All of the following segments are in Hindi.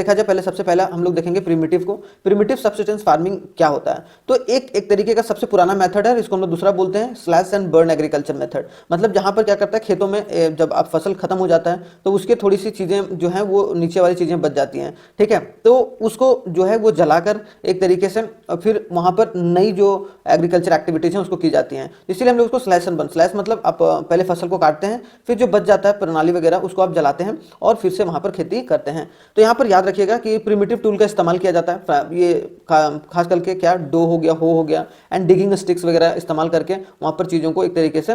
देखा जाए पहले सबसे पहला हम लोग देखेंगे प्रिमिटिव को। प्रिमिटिव सब्सिस्टेंस फार्मिंग क्या होता है? तो एक तरीके का सबसे पुराना मेथड है, इसको हम लोग दूसरा बोलते हैं slash and burn agriculture method. मतलब जहां पर क्या करता है, खेतों में जब आप फसल खत्म हो जाता है तो उसके थोड़ी सी चीजें जो है वो नीचे वाली चीजें बच जाती हैं, ठीक है, तो उसको जो है वो जलाकर एक तरीके से फिर वहां पर नई जो एग्रीकल्चर एक्टिविटीज हैं उसको की जाती हैं। इसीलिए हम लोग उसको स्लैश एंड बर्न, स्लैश मतलब आप पहले फसल को काटते हैं, फिर जो बच जाता है प्रणाली वगैरह उसको आप जलाते हैं और फिर से वहां पर खेती करते हैं। तो यहाँ पर याद रखिएगा कि प्रिमिटिव टूल का इस्तेमाल किया जाता है, ये खास करके क्या डो हो गया एंड डिगिंग स्टिक्स वगैरह इस्तेमाल करके वहाँ पर चीज़ों को एक तरीके से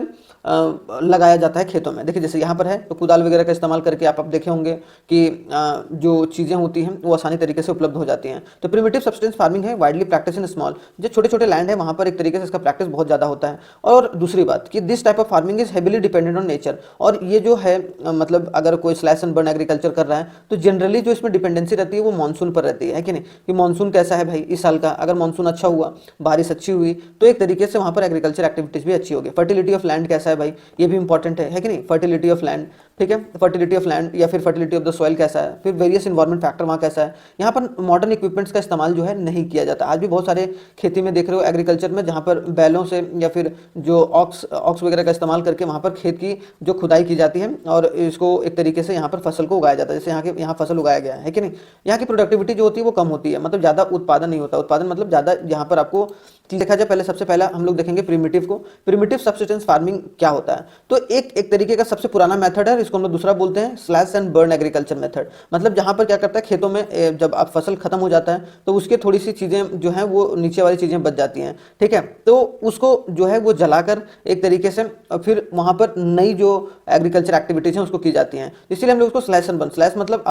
लगाया जाता है खेतों में। देखिए जैसे यहाँ पर है तो कुदाल वगैरह का इस्तेमाल करके आप देखे होंगे कि जो चीज़ें होती हैं वो आसानी तरीके से उपलब्ध हो जाती हैं। तो प्रिमिटिव सब्सटेंस फार्मिंग है वाइडली प्रैक्टिस इन स्मॉल, जो छोटे छोटे लैंड है वहाँ पर एक तरीके से इसका प्रैक्टिस बहुत ज़्यादा होता है। और दूसरी बात कि this type of farming is heavily dependent on nature, और ये जो है मतलब अगर कोई स्लैश एंड बर्न एग्रीकल्चर कर रहा है तो जनरली जो इसमें डिपेंडेंसी रहती है वो मानसून पर रहती है कि नहीं, कि मानसून कैसा है भाई इस साल का। अगर मानसून अच्छा हुआ, बारिश अच्छी हुई, तो एक तरीके से वहाँ पर एग्रीकल्चर एक्टिविटीज भी अच्छी होगी। फर्टिलिटी ऑफ लैंड कैसा है भाई, ये भी इंपॉर्टेंट है कि नहीं, फर्टिलिटी ऑफ लैंड, ठीक है, फर्टिलिटी ऑफ लैंड या फिर फर्टिलिटी ऑफ द सॉइल कैसा है, फिर वेरियस इन्वायरमेंट फैक्टर वहाँ कैसा है। यहाँ पर मॉडर्न इक्विपमेंट्स का इस्तेमाल जो है नहीं किया जाता। आज भी बहुत सारे खेती में देख रहे हो एग्रीकल्चर में जहाँ पर बैलों से या फिर जो ऑक्स वगैरह का इस्तेमाल करके वहाँ पर खेत की जो खुदाई की जाती है और इसको एक तरीके से यहाँ पर फसल को उगाया जाता है। जैसे यहाँ फसल उगाया गया है कि नहीं, यहाँ की प्रोडक्टिविटी जो होती है वो कम होती है, मतलब ज़्यादा उत्पादन नहीं होता। उत्पादन मतलब ज़्यादा यहाँ पर आपको देखा जाए पहले सबसे पहला हम लोग देखेंगे प्रिमिटिव को। प्रिमिटिव सब्सिस्टेंस फार्मिंग क्या होता है? तो एक तरीके का सबसे पुराना मेथड है, इसको हम लोग दूसरा बोलते हैं slash and burn agriculture method. मतलब जहां पर क्या करता है, खेतों में जब आप फसल खत्म हो जाता है तो उसके थोड़ी सी चीजें जो है वो नीचे वाली चीजें बच जाती हैं, ठीक है, तो उसको जो है वो जलाकर एक तरीके से फिर वहां पर नई जो एग्रीकल्चर एक्टिविटीज हैं उसको की जाती हैं। इसीलिए हम लोग उसको स्लैश एंड बर्न, स्लैश मतलब